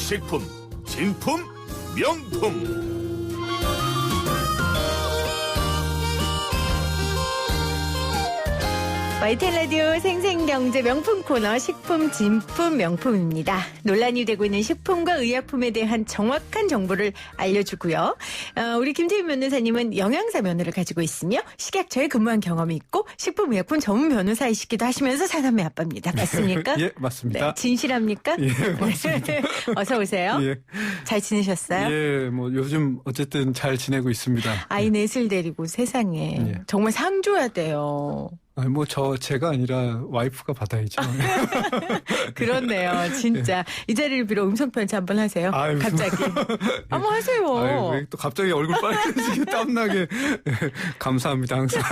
식품, 진품, 명품. YTN 라디오 생생경제 명품 코너 식품 진품 명품입니다. 논란이 되고 있는 식품과 의약품에 대한 정확한 정보를 알려주고요. 우리 김태윤 변호사님은 영양사 면허를 가지고 있으며 식약처에 근무한 경험이 있고 식품의약품 전문 변호사이시기도 하시면서 사남매 아빠입니다. 맞습니까? 예, 맞습니다. 네, 진실합니까? 예, 맞습니다. 어서 오세요. 예. 잘 지내셨어요? 예, 뭐 요즘 어쨌든 잘 지내고 있습니다. 아이 넷을 데리고 세상에 예. 정말 상 줘야 돼요. 아니 뭐 제가 아니라 와이프가 받아야죠. 그렇네요, 진짜. 이 자리를 빌어 음성 편지 한번 하세요. 아유, 갑자기. 한번 하세요. 아유, 왜 또 갑자기 얼굴 빨개지게 땀나게. 감사합니다, 항상.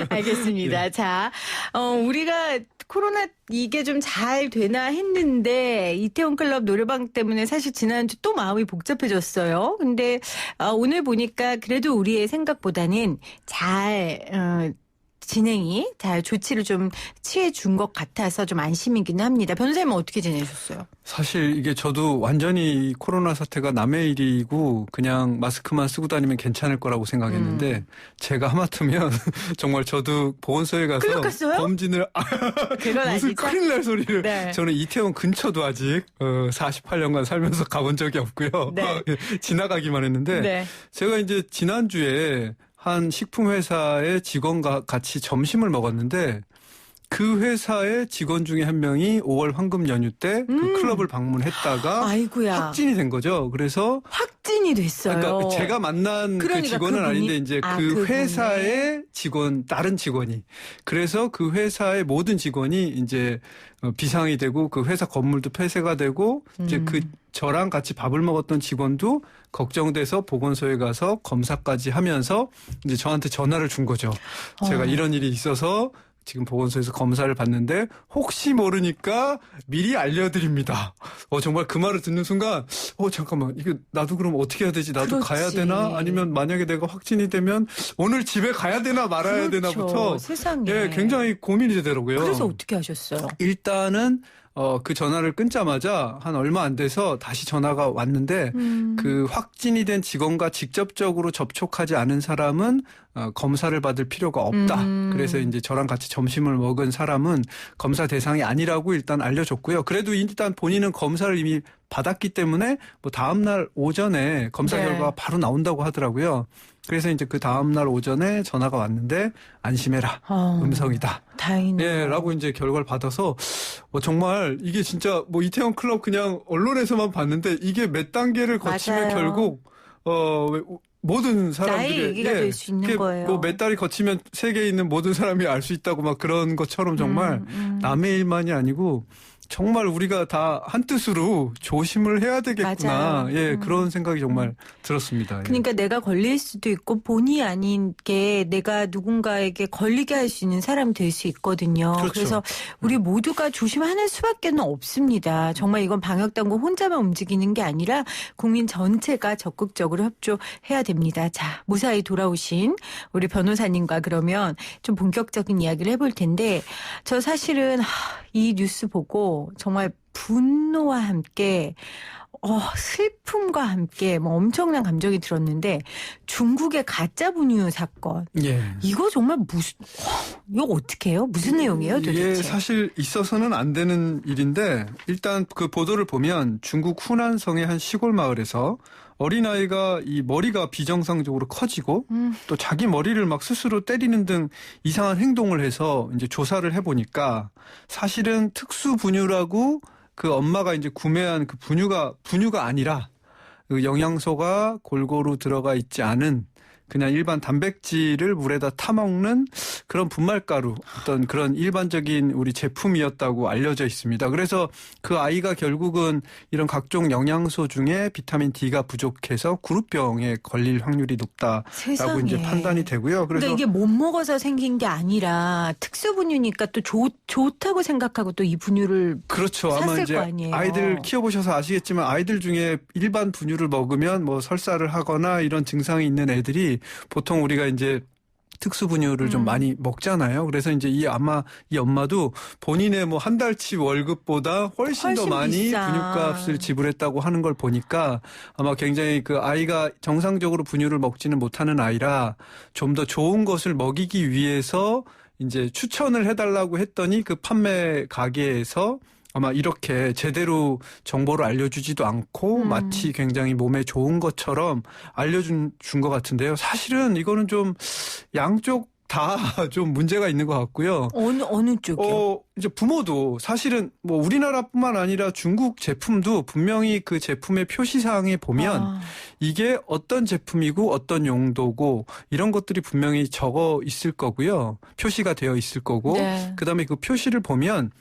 알겠습니다. 예. 자, 우리가 코로나 이게 좀 잘 되나 했는데 이태원 클럽 노래방 때문에 사실 지난주 또 마음이 복잡해졌어요. 근데 오늘 보니까 그래도 우리의 생각보다는 잘 진행이 잘 조치를 좀 취해준 것 같아서 좀 안심이긴 합니다. 변호사님은 어떻게 지내셨어요? 사실 이게 저도 완전히 이 코로나 사태가 남의 일이고 그냥 마스크만 쓰고 다니면 괜찮을 거라고 생각했는데 제가 하마터면 정말 저도 보건소에 가서 클럽 갔어요? 검진을 그건 무슨 아니죠? 큰일 날 소리를. 네. 저는 이태원 근처도 아직 48년간 살면서 가본 적이 없고요. 네. 지나가기만 했는데 네. 제가 이제 지난주에 한 식품회사의 직원과 같이 점심을 먹었는데 그 회사의 직원 중에 한 명이 5월 황금 연휴 때 그 클럽을 방문했다가 아이고야. 확진이 된 거죠. 그래서 확진이 됐어요. 그러니까 제가 만난 그 그러니까 직원은 그분이? 아닌데 이제 그 그분이? 회사의 직원, 다른 직원이. 그래서 그 회사의 모든 직원이 이제 비상이 되고 그 회사 건물도 폐쇄가 되고 이제 저랑 같이 밥을 먹었던 직원도 걱정돼서 보건소에 가서 검사까지 하면서 이제 저한테 전화를 준 거죠. 제가 이런 일이 있어서 지금 보건소에서 검사를 받는데 혹시 모르니까 미리 알려드립니다. 정말 그 말을 듣는 순간 잠깐만 이거 나도 그럼 어떻게 해야 되지? 나도 그렇지. 가야 되나? 아니면 만약에 내가 확진이 되면 오늘 집에 가야 되나 말아야 그렇죠. 되나부터 세상에. 예, 굉장히 고민이 되더라고요. 그래서 어떻게 하셨어요? 일단은 그 전화를 끊자마자 한 얼마 안 돼서 다시 전화가 왔는데 그 확진이 된 직원과 직접적으로 접촉하지 않은 사람은 검사를 받을 필요가 없다. 그래서 이제 저랑 같이 점심을 먹은 사람은 검사 대상이 아니라고 일단 알려줬고요. 그래도 일단 본인은 검사를 이미 받았기 때문에 뭐 다음날 오전에 검사 네. 결과가 바로 나온다고 하더라고요. 그래서 이제 그 다음날 오전에 전화가 왔는데 안심해라. 음성이다. 다행이네요. 예, 라고 이제 결과를 받아서 정말 이게 진짜 뭐 이태원 클럽 그냥 언론에서만 봤는데 이게 몇 단계를 거치면 맞아요. 결국 모든 사람들이 나의 얘기가 될 수 있는 거예요. 뭐 몇 달이 거치면 세계에 있는 모든 사람이 알 수 있다고 막 그런 것처럼 정말 남의 일만이 아니고 정말 우리가 다 한뜻으로 조심을 해야 되겠구나. 맞아요. 예, 그런 생각이 정말 들었습니다. 예. 그러니까 내가 걸릴 수도 있고 본의 아닌 게 내가 누군가에게 걸리게 할 수 있는 사람이 될 수 있거든요. 그렇죠. 그래서 우리 모두가 조심하는 수밖에 없습니다. 정말 이건 방역당국 혼자만 움직이는 게 아니라 국민 전체가 적극적으로 협조해야 됩니다. 자, 무사히 돌아오신 우리 변호사님과 그러면 좀 본격적인 이야기를 해볼 텐데 저 사실은 이 뉴스 보고 정말 분노와 함께 슬픔과 함께 뭐 엄청난 감정이 들었는데 중국의 가짜 분유 사건. 예. 이거 정말 이거 어떻게 해요? 무슨 내용이에요 도대체? 이게 사실 있어서는 안 되는 일인데 일단 그 보도를 보면 중국 후난성의 한 시골 마을에서 어린아이가 이 머리가 비정상적으로 커지고 또 자기 머리를 막 스스로 때리는 등 이상한 행동을 해서 이제 조사를 해보니까 사실은 특수 분유라고 그 엄마가 이제 구매한 그 분유가 아니라 그 영양소가 골고루 들어가 있지 않은 그냥 일반 단백질을 물에다 타먹는 그런 분말가루 어떤 그런 일반적인 우리 제품이었다고 알려져 있습니다. 그래서 그 아이가 결국은 이런 각종 영양소 중에 비타민 D가 부족해서 그룹병에 걸릴 확률이 높다라고 세상에. 이제 판단이 되고요. 그래서 그러니까 이게 못 먹어서 생긴 게 아니라 특수 분유니까 또 좋다고 생각하고 또 이 분유를 그렇죠. 아마 샀을 이제 거 아니에요. 아이들 키워보셔서 아시겠지만 아이들 중에 일반 분유를 먹으면 뭐 설사를 하거나 이런 증상이 있는 애들이 보통 우리가 이제 특수 분유를 좀 많이 먹잖아요. 그래서 이제 이 엄마도 본인의 뭐 한 달치 월급보다 훨씬 더 많이 비싸. 분유값을 지불했다고 하는 걸 보니까 아마 굉장히 그 아이가 정상적으로 분유를 먹지는 못하는 아이라 좀 더 좋은 것을 먹이기 위해서 이제 추천을 해달라고 했더니 그 판매 가게에서 아마 이렇게 제대로 정보를 알려주지도 않고 마치 굉장히 몸에 좋은 것처럼 알려준 것 같은데요. 사실은 이거는 좀 양쪽 다 좀 문제가 있는 것 같고요. 어느 쪽이요? 이제 부모도 사실은 뭐 우리나라뿐만 아니라 중국 제품도 분명히 그 제품의 표시사항에 보면 이게 어떤 제품이고 어떤 용도고 이런 것들이 분명히 적어 있을 거고요. 표시가 되어 있을 거고 네. 그다음에 그 표시를 보면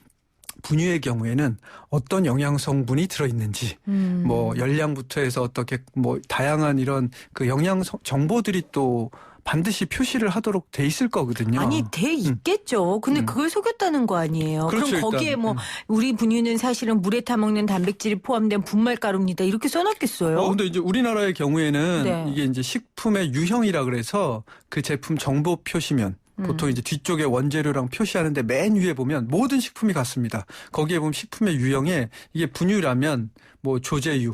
분유의 경우에는 어떤 영양 성분이 들어있는지, 뭐 열량부터 해서 어떻게 뭐 다양한 이런 그 영양 정보들이 또 반드시 표시를 하도록 돼 있을 거거든요. 아니 돼 있겠죠. 근데 그걸 속였다는 거 아니에요. 그렇죠, 그럼 거기에 일단. 뭐 우리 분유는 사실은 물에 타먹는 단백질이 포함된 분말가루입니다. 이렇게 써놨겠어요? 근데 이제 우리나라의 경우에는 네. 이게 이제 식품의 유형이라 그래서 그 제품 정보 표시면 보통 이제 뒤쪽에 원재료랑 표시하는데 맨 위에 보면 모든 식품이 같습니다. 거기에 보면 식품의 유형에 이게 분유라면 뭐 조제유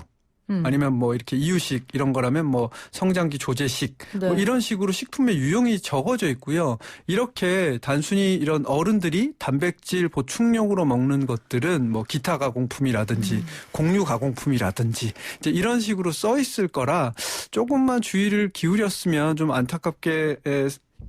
아니면 뭐 이렇게 이유식 이런 거라면 뭐 성장기 조제식 네. 뭐 이런 식으로 식품의 유형이 적어져 있고요. 이렇게 단순히 이런 어른들이 단백질 보충용으로 먹는 것들은 뭐 기타 가공품이라든지 곡류 가공품이라든지 이제 이런 식으로 써 있을 거라 조금만 주의를 기울였으면 좀 안타깝게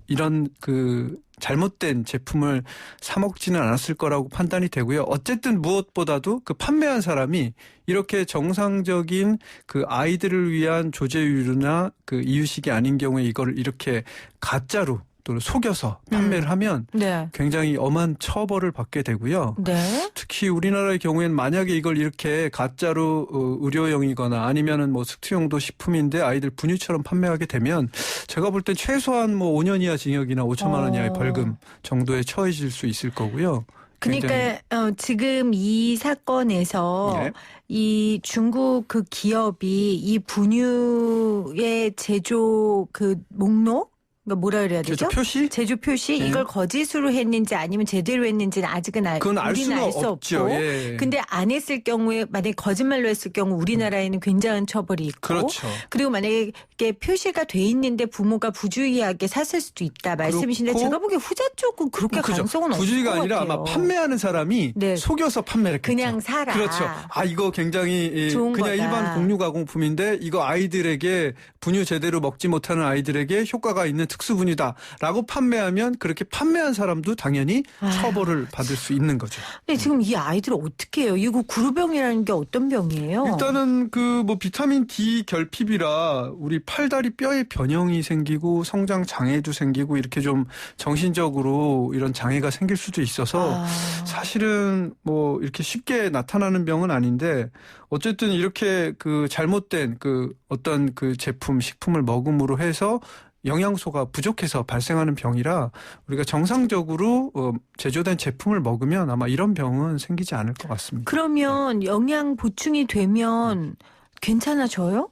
이런 그 잘못된 제품을 사 먹지는 않았을 거라고 판단이 되고요. 어쨌든 무엇보다도 그 판매한 사람이 이렇게 정상적인 그 아이들을 위한 조제유나 그 이유식이 아닌 경우에 이거를 이렇게 가짜로 또는 속여서 판매를 하면 네. 굉장히 엄한 처벌을 받게 되고요. 네. 특히 우리나라의 경우에는 만약에 이걸 이렇게 가짜로 의료용이거나 아니면은 뭐 특수용도 식품인데 아이들 분유처럼 판매하게 되면 제가 볼 땐 최소한 뭐 5년 이하 징역이나 5천만 원 이하의 벌금 정도에 처해질 수 있을 거고요. 그러니까 지금 이 사건에서 예. 이 중국 그 기업이 이 분유의 제조 그 목록 그러니까 뭐라 그래야 되죠? 제조 표시? 제조 표시 네. 이걸 거짓으로 했는지 아니면 제대로 했는지는 아직은 그건 알 우리는 수가 알 수 없죠. 없고. 예. 근데 안 했을 경우에 만약에 거짓말로 했을 경우 우리나라에는 굉장한 처벌이 있고. 그렇죠. 그리고 만약에 표시가 돼 있는데 부모가 부주의하게 샀을 수도 있다 말씀이신데 그렇고 제가 보기에 후자 쪽은 그렇게 그죠. 가능성은 없을 부주의가 것 아니라 같아요. 아마 판매하는 사람이 네. 속여서 판매를 했겠죠. 그냥 사라. 그렇죠. 이거 굉장히 좋은 그냥 거다. 일반 곡류 가공품인데 이거 아이들에게 분유 제대로 먹지 못하는 아이들에게 효과가 있는 특수 분유다라고 판매하면 그렇게 판매한 사람도 당연히 처벌을 받을 수 있는 거죠. 근데 지금 이 아이들을 어떻게 해요? 이거 구루병이라는 게 어떤 병이에요? 일단은 그 뭐 비타민 D 결핍이라 우리 팔다리 뼈에 변형이 생기고 성장 장애도 생기고 이렇게 좀 정신적으로 이런 장애가 생길 수도 있어서 사실은 뭐 이렇게 쉽게 나타나는 병은 아닌데 어쨌든 이렇게 그 잘못된 그 어떤 그 제품 식품을 먹음으로 해서 영양소가 부족해서 발생하는 병이라 우리가 정상적으로 제조된 제품을 먹으면 아마 이런 병은 생기지 않을 것 같습니다. 그러면 영양 보충이 되면 괜찮아져요?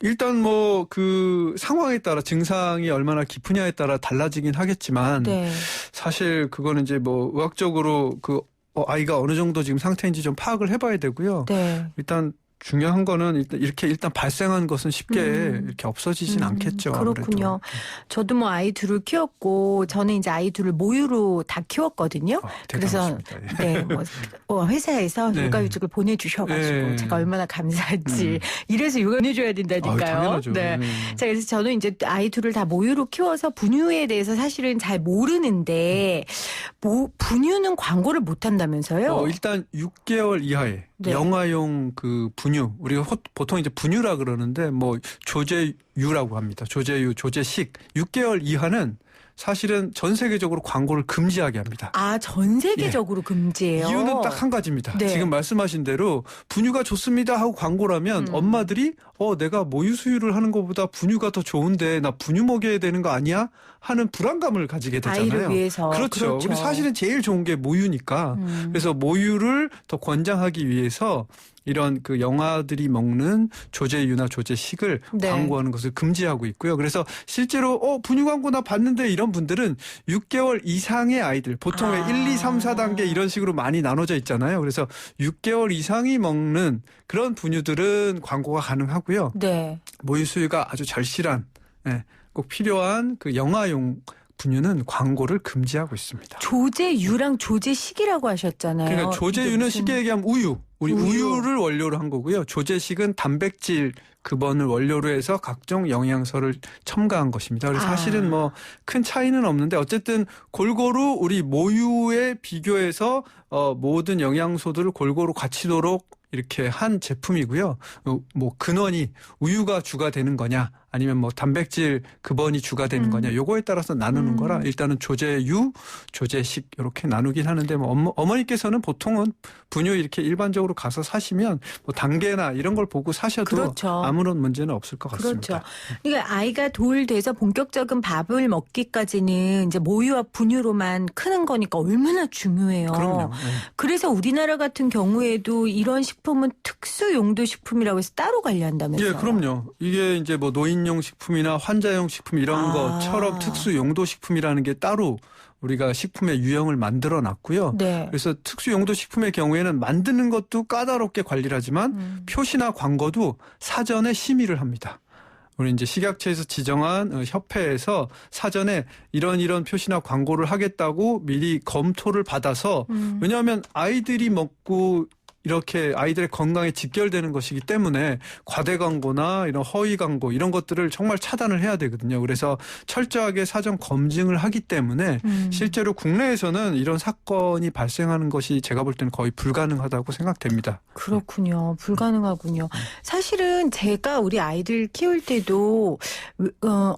일단 뭐 그 상황에 따라 증상이 얼마나 깊으냐에 따라 달라지긴 하겠지만 네. 사실 그거는 이제 뭐 의학적으로 그 아이가 어느 정도 지금 상태인지 좀 파악을 해봐야 되고요. 네. 일단 중요한 거는 일단 발생한 것은 쉽게 이렇게 없어지진 않겠죠. 그렇군요. 아무래도. 저도 뭐 아이 둘을 키웠고 저는 이제 아이 둘을 모유로 다 키웠거든요. 그래서 대단하십니다. 예. 네, 뭐 회사에서 네. 육아휴직을 보내주셔가지고 네. 제가 얼마나 감사한지 이래서 육아 보내줘야 된다니까요. 당연하죠. 네. 네. 자, 그래서 저는 이제 아이 둘을 다 모유로 키워서 분유에 대해서 사실은 잘 모르는데 분유는 광고를 못 한다면서요? 일단 6개월 이하의 네. 영아용 그 분유 우리가 보통 이제 분유라 그러는데 뭐 조제유라고 합니다. 조제유, 조제식 6개월 이하는 사실은 전 세계적으로 광고를 금지하게 합니다. 전 세계적으로 금지예요. 이유는 딱 한 가지입니다. 네. 지금 말씀하신 대로 분유가 좋습니다 하고 광고라면 엄마들이 내가 모유 수유를 하는 것보다 분유가 더 좋은데 나 분유 먹여야 되는 거 아니야? 하는 불안감을 가지게 되잖아요. 아이를 위해서. 그렇죠. 그리고 사실은 제일 좋은 게 모유니까. 그래서 모유를 더 권장하기 위해서 이런 그 영아들이 먹는 조제유나 조제식을 네. 광고하는 것을 금지하고 있고요. 그래서 실제로 분유 광고 나 봤는데 이런 분들은 6개월 이상의 아이들, 보통 1, 2, 3, 4단계 이런 식으로 많이 나눠져 있잖아요. 그래서 6개월 이상이 먹는 그런 분유들은 광고가 가능하고요. 네. 모유 수유가 아주 절실한 꼭 필요한 그 영아용 분유는 광고를 금지하고 있습니다. 조제유랑 조제식이라고 하셨잖아요. 그러니까 조제유는 쉽게 얘기하면 우리 우유를 원료로 한 거고요. 조제식은 단백질 근원을 원료로 해서 각종 영양소를 첨가한 것입니다. 그래서 사실은 뭐 큰 차이는 없는데 어쨌든 골고루 우리 모유에 비교해서 모든 영양소들을 골고루 갖추도록 이렇게 한 제품이고요. 뭐 근원이 우유가 주가 되는 거냐 아니면 뭐 단백질 근원이 주가 되는 거냐 요거에 따라서 나누는 거라 일단은 조제유, 조제식 이렇게 나누긴 하는데 뭐 어머니께서는 보통은 분유 이렇게 일반적으로 가서 사시면 뭐 단계나 이런 걸 보고 사셔도 그렇죠. 아무런 문제는 없을 것 같습니다. 그렇죠. 그러니까 아이가 돌 돼서 본격적인 밥을 먹기까지는 이제 모유와 분유로만 크는 거니까 얼마나 중요해요. 그럼요. 네. 그래서 우리나라 같은 경우에도 이런 식품은 특수 용도 식품이라고 해서 따로 관리한다면서요? 예, 그럼요. 이게 이제 뭐 노인용 식품이나 환자용 식품 이런 것처럼 특수 용도 식품이라는 게 따로 우리가 식품의 유형을 만들어 놨고요. 네. 그래서 특수 용도 식품의 경우에는 만드는 것도 까다롭게 관리를 하지만 표시나 광고도 사전에 심의를 합니다. 우리 이제 식약처에서 지정한 협회에서 사전에 이런 표시나 광고를 하겠다고 미리 검토를 받아서 왜냐하면 아이들이 먹고 이렇게 아이들의 건강에 직결되는 것이기 때문에 과대 광고나 이런 허위 광고 이런 것들을 정말 차단을 해야 되거든요. 그래서 철저하게 사전 검증을 하기 때문에 실제로 국내에서는 이런 사건이 발생하는 것이 제가 볼 때는 거의 불가능하다고 생각됩니다. 그렇군요. 불가능하군요. 사실은 제가 우리 아이들 키울 때도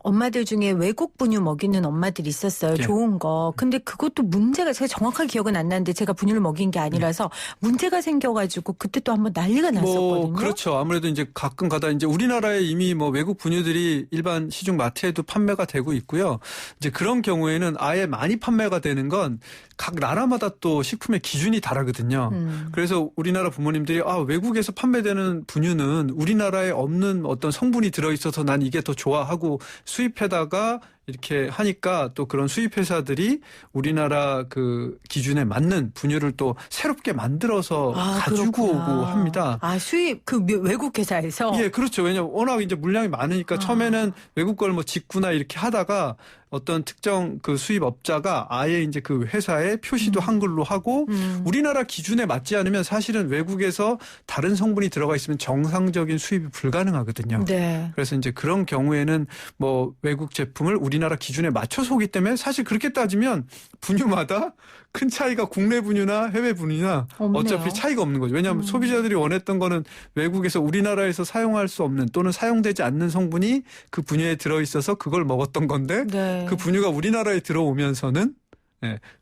엄마들 중에 외국 분유 먹이는 엄마들이 있었어요. 네. 좋은 거. 근데 그것도 문제가 제가 정확하게 기억은 안 나는데 제가 분유를 먹인 게 아니라서 문제가 생겨가지고 그때 또 한번 난리가 났었거든요. 그렇죠. 아무래도 이제 가끔 가다 이제 우리나라에 이미 뭐 외국 분유들이 일반 시중 마트에도 판매가 되고 있고요. 이제 그런 경우에는 아예 많이 판매가 되는 건 각 나라마다 또 식품의 기준이 다르거든요. 그래서 우리나라 부모님들이 외국에서 판매되는 분유는 우리나라에 없는 어떤 성분이 들어있어서 난 이게 더 좋아하고 수입해다가 이렇게 하니까 또 그런 수입 회사들이 우리나라 그 기준에 맞는 분유를 또 새롭게 만들어서 가지고 그렇구나. 오고 합니다. 수입 그 외국 회사에서. 예, 그렇죠. 왜냐면 워낙 이제 물량이 많으니까 처음에는 외국 걸 뭐 직구나 이렇게 하다가 어떤 특정 그 수입업자가 아예 이제 그 회사에 표시도 한글로 하고 우리나라 기준에 맞지 않으면 사실은 외국에서 다른 성분이 들어가 있으면 정상적인 수입이 불가능하거든요. 네. 그래서 이제 그런 경우에는 뭐 외국 제품을 우리나라 기준에 맞춰서 오기 때문에 사실 그렇게 따지면 분유마다 큰 차이가 국내 분유나 해외 분유나 없네요. 어차피 차이가 없는 거죠. 왜냐하면 소비자들이 원했던 거는 외국에서 우리나라에서 사용할 수 없는 또는 사용되지 않는 성분이 그 분유에 들어있어서 그걸 먹었던 건데 네. 그 분유가 우리나라에 들어오면서는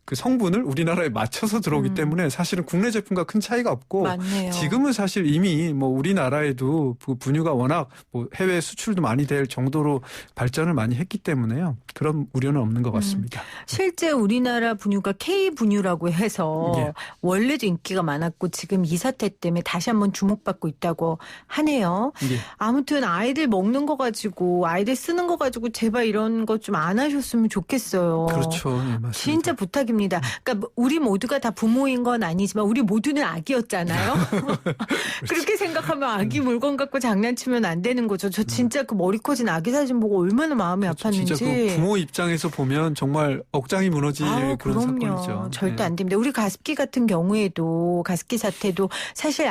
그 성분을 우리나라에 맞춰서 들어오기 때문에 사실은 국내 제품과 큰 차이가 없고 맞네요. 지금은 사실 이미 뭐 우리나라에도 그 분유가 워낙 뭐 해외 수출도 많이 될 정도로 발전을 많이 했기 때문에요. 그런 우려는 없는 것 같습니다. 실제 우리나라 분유가 K 분유라고 해서 예. 원래도 인기가 많았고 지금 이 사태 때문에 다시 한번 주목받고 있다고 하네요. 예. 아무튼 아이들 먹는 거 가지고 아이들 쓰는 거 가지고 제발 이런 거 좀 안 하셨으면 좋겠어요. 그렇죠. 네, 맞습니다. 진짜 부탁입니다. 그러니까 우리 모두가 다 부모인 건 아니지만 우리 모두는 아기였잖아요. 그렇게 생각하면 아기 물건 갖고 장난치면 안 되는 거죠. 저 진짜 그 머리 커진 아기 사진 보고 얼마나 마음이 아팠는지. 진짜 그 부모 입장에서 보면 정말 억장이 무너질 그런 그럼요. 사건이죠. 절대 안 됩니다. 우리 가습기 같은 경우에도 가습기 사태도 사실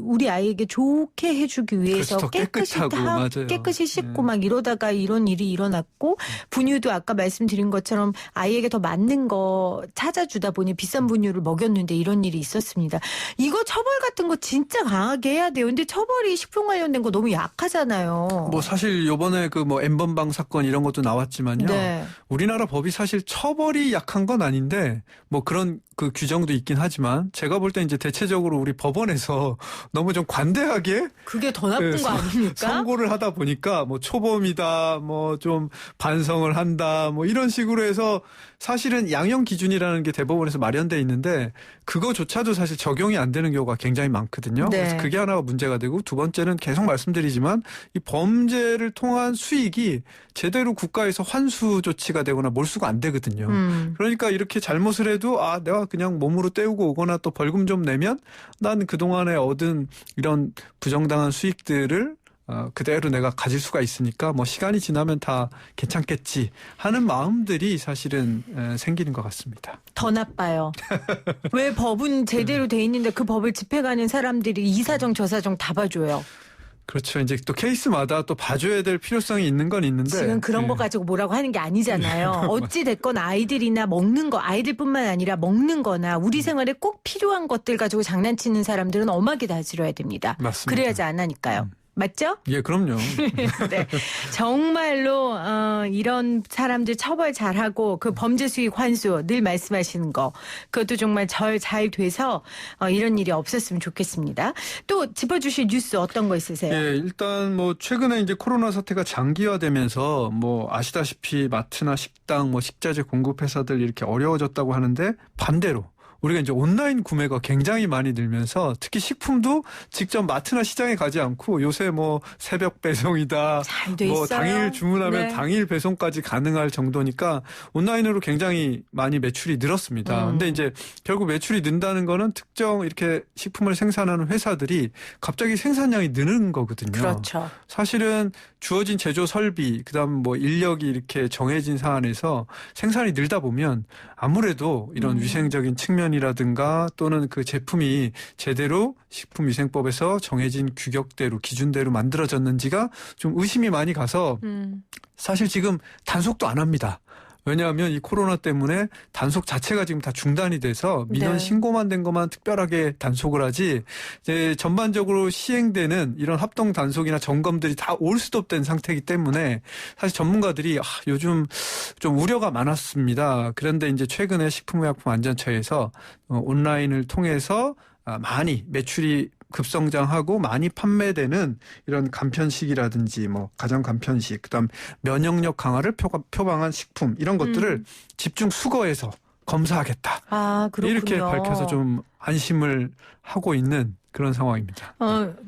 우리 아이에게 좋게 해주기 위해서 그렇죠. 깨끗하고 맞아요. 깨끗이 씻고 막 이러다가 이런 일이 일어났고 분유도 아까 말씀드린 것처럼 아이에게 더 맞는 거 찾아주다 보니 비싼 분유를 먹였는데 이런 일이 있었습니다. 이거 처벌 같은 거 진짜 강하게 해야 돼요. 근데 처벌이 식품 관련된 거 너무 약하잖아요. 뭐 사실 요번에 그 뭐 N번방 사건 이런 것도 나왔지만요. 네. 우리나라 법이 사실 처벌이 약한 건 아닌데 뭐 그런 그 규정도 있긴 하지만 제가 볼 때 이제 대체적으로 우리 법원에서 너무 좀 관대하게 그게 더 나쁜 네, 거 아닙니까? 선고를 하다 보니까 뭐 초범이다, 뭐 좀 반성을 한다, 뭐 이런 식으로 해서 사실은 양형 기준이라는 게 대법원에서 마련돼 있는데 그거조차도 사실 적용이 안 되는 경우가 굉장히 많거든요. 네. 그래서 그게 하나가 문제가 되고 두 번째는 계속 말씀드리지만 이 범죄를 통한 수익이 제대로 국가에서 환수 조치가 되거나 몰수가 안 되거든요. 그러니까 이렇게 잘못을 해도 아 내가 그냥 몸으로 때우고 오거나 또 벌금 좀 내면 난 그동안에 얻은 이런 부정당한 수익들을 그대로 내가 가질 수가 있으니까 뭐 시간이 지나면 다 괜찮겠지 하는 마음들이 사실은 생기는 것 같습니다. 더 나빠요. 왜 법은 제대로 돼 있는데 그 법을 집행하는 사람들이 이 사정 저 사정 다 봐줘요. 그렇죠. 이제 또 케이스마다 또 봐줘야 될 필요성이 있는 건 있는데 지금 그런 거 가지고 뭐라고 하는 게 아니잖아요. 어찌 됐건 아이들이나 먹는 거, 아이들뿐만 아니라 먹는 거나 우리 생활에 꼭 필요한 것들 가지고 장난치는 사람들은 엄하게 다스려야 됩니다. 맞습니다. 그래야지 안 하니까요. 맞죠? 예, 그럼요. 네. 정말로 이런 사람들 처벌 잘하고 그 범죄 수익 환수 늘 말씀하시는 거 그것도 정말 잘 돼서 이런 일이 없었으면 좋겠습니다. 또 짚어주실 뉴스 어떤 거 있으세요? 예, 일단 뭐 최근에 이제 코로나 사태가 장기화되면서 뭐 아시다시피 마트나 식당, 뭐 식자재 공급 회사들 이렇게 어려워졌다고 하는데 반대로 우리가 이제 온라인 구매가 굉장히 많이 늘면서 특히 식품도 직접 마트나 시장에 가지 않고 요새 뭐 새벽 배송이다. 잘 돼 뭐 있어요. 당일 주문하면 네. 당일 배송까지 가능할 정도니까 온라인으로 굉장히 많이 매출이 늘었습니다. 근데 이제 결국 매출이 는다는 거는 특정 이렇게 식품을 생산하는 회사들이 갑자기 생산량이 느는 거거든요. 그렇죠. 사실은 주어진 제조 설비, 그다음 뭐 인력이 이렇게 정해진 사안에서 생산이 늘다 보면 아무래도 이런 위생적인 측면이라든가 또는 그 제품이 제대로 식품위생법에서 정해진 규격대로 기준대로 만들어졌는지가 좀 의심이 많이 가서 사실 지금 단속도 안 합니다. 왜냐하면 이 코로나 때문에 단속 자체가 지금 다 중단이 돼서 민원 네. 신고만 된 것만 특별하게 단속을 하지 이제 전반적으로 시행되는 이런 합동 단속이나 점검들이 다 올 수도 없던 상태이기 때문에 사실 전문가들이 요즘 좀 우려가 많았습니다. 그런데 이제 최근에 식품의약품안전처에서 온라인을 통해서 많이 매출이 급성장하고 많이 판매되는 이런 간편식이라든지 뭐 가정 간편식, 그다음 면역력 강화를 표방한 식품 이런 것들을 집중 수거해서 검사하겠다. 아, 그렇군요. 이렇게 밝혀서 좀 안심을 하고 있는 그런 상황입니다.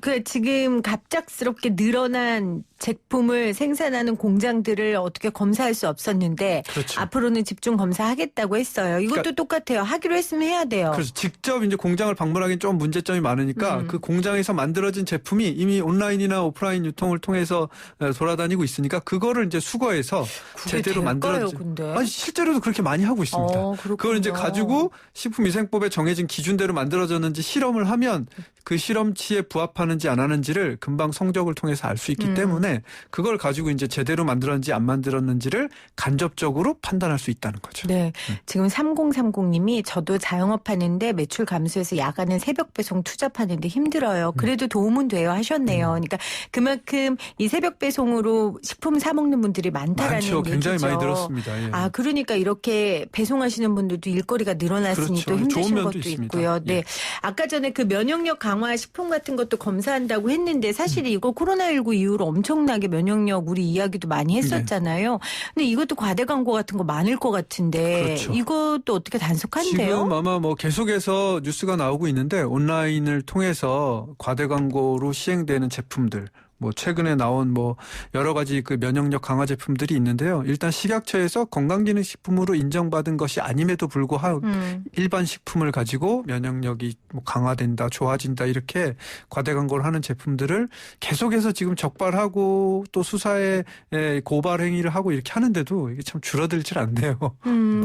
그 지금 갑작스럽게 늘어난 제품을 생산하는 공장들을 어떻게 검사할 수 없었는데 그렇죠. 앞으로는 집중 검사하겠다고 했어요. 이것도 그러니까 똑같아요. 하기로 했으면 해야 돼요. 그래서 직접 이제 공장을 방문하기는 좀 문제점이 많으니까 그 공장에서 만들어진 제품이 이미 온라인이나 오프라인 유통을 통해서 돌아다니고 있으니까 그거를 이제 수거해서 제대로 만들어진. 근데? 아니 실제로도 그렇게 많이 하고 있습니다. 그렇군요. 그걸 이제 가지고 식품위생법에 정해진 기준대로 만들어졌는지 실험을 하면 그 실험치에 부합하는지 안 하는지를 금방 성적을 통해서 알 수 있기 때문에 그걸 가지고 이제 제대로 만들었는지 안 만들었는지를 간접적으로 판단할 수 있다는 거죠. 네. 지금 3030님이 저도 자영업 하는데 매출 감소해서 야간에 새벽 배송 투잡하는데 힘들어요. 그래도 도움은 돼요 하셨네요. 그러니까 그만큼 이 새벽 배송으로 식품 사 먹는 분들이 많다라는 많죠. 얘기죠. 굉장히 많이 들었습니다. 예. 아, 그러니까 이렇게 배송하시는 분들도 일거리가 늘어났으니 그렇죠. 또 힘드신 좋은 면도 것도 있습니다. 있고요. 네. 예. 아까 전에 그 면역력 강화 식품 같은 것도 검사한다고 했는데 사실 이거 코로나19 이후로 엄청나게 면역력 우리 이야기도 많이 했었잖아요. 근데 이것도 과대 광고 같은 거 많을 것 같은데 그렇죠. 이것도 어떻게 단속한대요? 지금 아마 뭐 계속해서 뉴스가 나오고 있는데 온라인을 통해서 과대 광고로 시행되는 제품들 뭐 최근에 나온 뭐 여러 가지 그 면역력 강화 제품들이 있는데요. 일단 식약처에서 건강기능식품으로 인정받은 것이 아님에도 불구하고 일반 식품을 가지고 면역력이 뭐 강화된다, 좋아진다 이렇게 과대 광고를 하는 제품들을 계속해서 지금 적발하고 또 수사에 고발 행위를 하고 이렇게 하는데도 이게 참 줄어들질 않네요.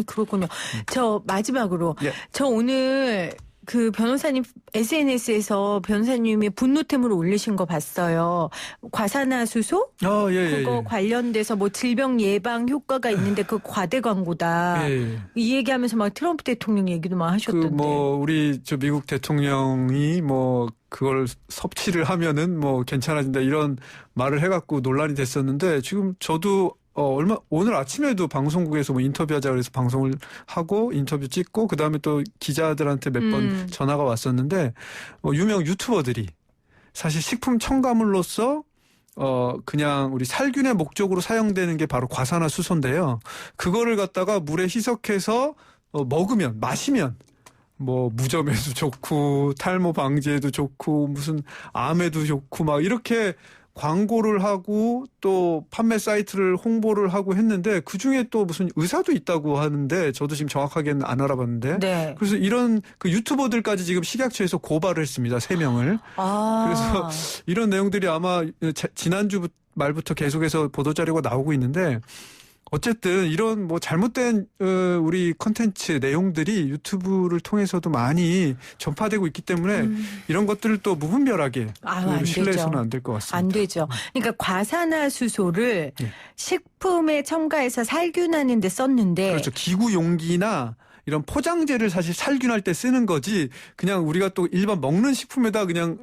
그렇군요. 저 마지막으로 예. 저 오늘 그 변호사님 SNS에서 변호사님이 분노템을 올리신 거 봤어요. 과산화수소? 예, 그거 관련돼서 뭐 질병 예방 효과가 있는데 그 과대 광고다. 예. 이 얘기하면서 막 트럼프 대통령 얘기도 막 하셨던데. 그 뭐 우리 저 미국 대통령이 뭐 그걸 섭취를 하면은 뭐 괜찮아진다 이런 말을 해갖고 논란이 됐었는데 지금 저도 오늘 아침에도 방송국에서 뭐 인터뷰하자 그래서 방송을 하고 인터뷰 찍고 그 다음에 또 기자들한테 몇 번 전화가 왔었는데 유명 유튜버들이 사실 식품 첨가물로서 그냥 우리 살균의 목적으로 사용되는 게 바로 과산화수소인데요. 그거를 갖다가 물에 희석해서 먹으면 마시면 뭐 무좀에도 좋고 탈모 방지에도 좋고 무슨 암에도 좋고 막 이렇게 광고를 하고 또 판매 사이트를 홍보를 하고 했는데 그중에 또 무슨 의사도 있다고 하는데 저도 지금 정확하게는 안 알아봤는데 네. 그래서 이런 그 유튜버들까지 지금 식약처에서 고발을 했습니다. 3명을. 그래서 이런 내용들이 아마 지난주 말부터 계속해서 보도자료가 나오고 있는데 어쨌든 이런 뭐 잘못된 우리 컨텐츠 내용들이 유튜브를 통해서도 많이 전파되고 있기 때문에 이런 것들을 또 무분별하게 신뢰해서는 안 될 것 같습니다. 안 되죠. 그러니까 과산화수소를 식품에 첨가해서 살균하는 데 썼는데 그렇죠. 기구 용기나 이런 포장재를 사실 살균할 때 쓰는 거지 그냥 우리가 또 일반 먹는 식품에다 그냥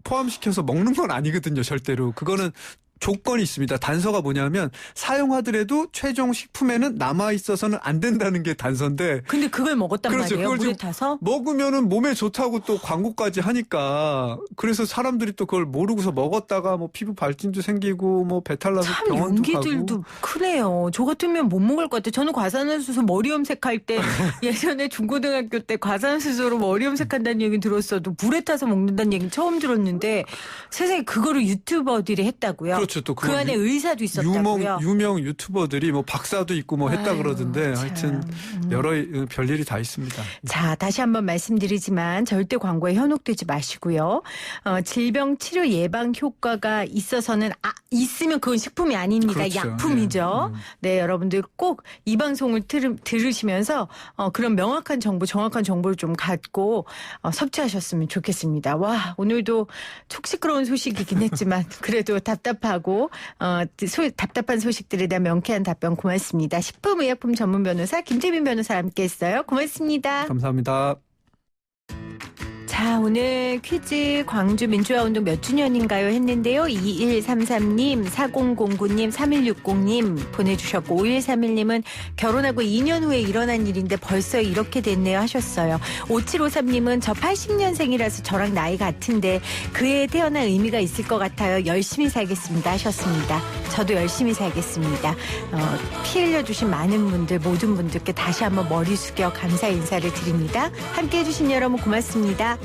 포함시켜서 먹는 건 아니거든요. 절대로. 그거는 조건이 있습니다. 단서가 뭐냐면 사용하더라도 최종 식품에는 남아있어서는 안 된다는 게 단서인데 근데 그걸 먹었단 그렇죠. 말이에요? 그걸 물에 타서? 먹으면은 몸에 좋다고 또 광고까지 하니까 그래서 사람들이 또 그걸 모르고서 먹었다가 뭐 피부 발진도 생기고 뭐 배탈 나서 참 병원도 용기들도 가고. 크네요. 저 같으면 못 먹을 것 같아요. 저는 과산화수소 머리 염색할 때 예전에 중고등학교 때 과산화수소로 머리 염색한다는 얘기 들었어도 물에 타서 먹는다는 얘기 처음 들었는데 세상에 그거를 유튜버들이 했다고요? 그렇죠. 또 그 안에 의사도 있었다고요? 유명 유튜버들이 뭐 박사도 있고 뭐 했다 그러던데 하여튼 여러 별일이 다 있습니다. 자, 다시 한번 말씀드리지만 절대 광고에 현혹되지 마시고요. 질병 치료 예방 효과가 있어서는 있으면 그건 식품이 아닙니다. 그렇죠. 약품이죠. 네, 여러분들 꼭 이 방송을 들으시면서 그런 명확한 정보, 정확한 정보를 좀 갖고 섭취하셨으면 좋겠습니다. 와, 오늘도 속 시끄러운 소식이긴 했지만 그래도 답답한 소식들에 대한 명쾌한 답변 고맙습니다. 식품의약품 전문 변호사 김재민 변호사와 함께했어요. 고맙습니다. 감사합니다. 자, 오늘 퀴즈 광주 민주화운동 몇 주년인가요 했는데요. 2133님, 4009님, 3160님 보내주셨고 5131님은 결혼하고 2년 후에 일어난 일인데 벌써 이렇게 됐네요 하셨어요. 5753님은 저 80년생이라서 저랑 나이 같은데 그 해에 태어난 의미가 있을 것 같아요. 열심히 살겠습니다 하셨습니다. 저도 열심히 살겠습니다. 피 흘려주신 많은 분들 모든 분들께 다시 한번 머리 숙여 감사 인사를 드립니다. 함께해 주신 여러분 고맙습니다.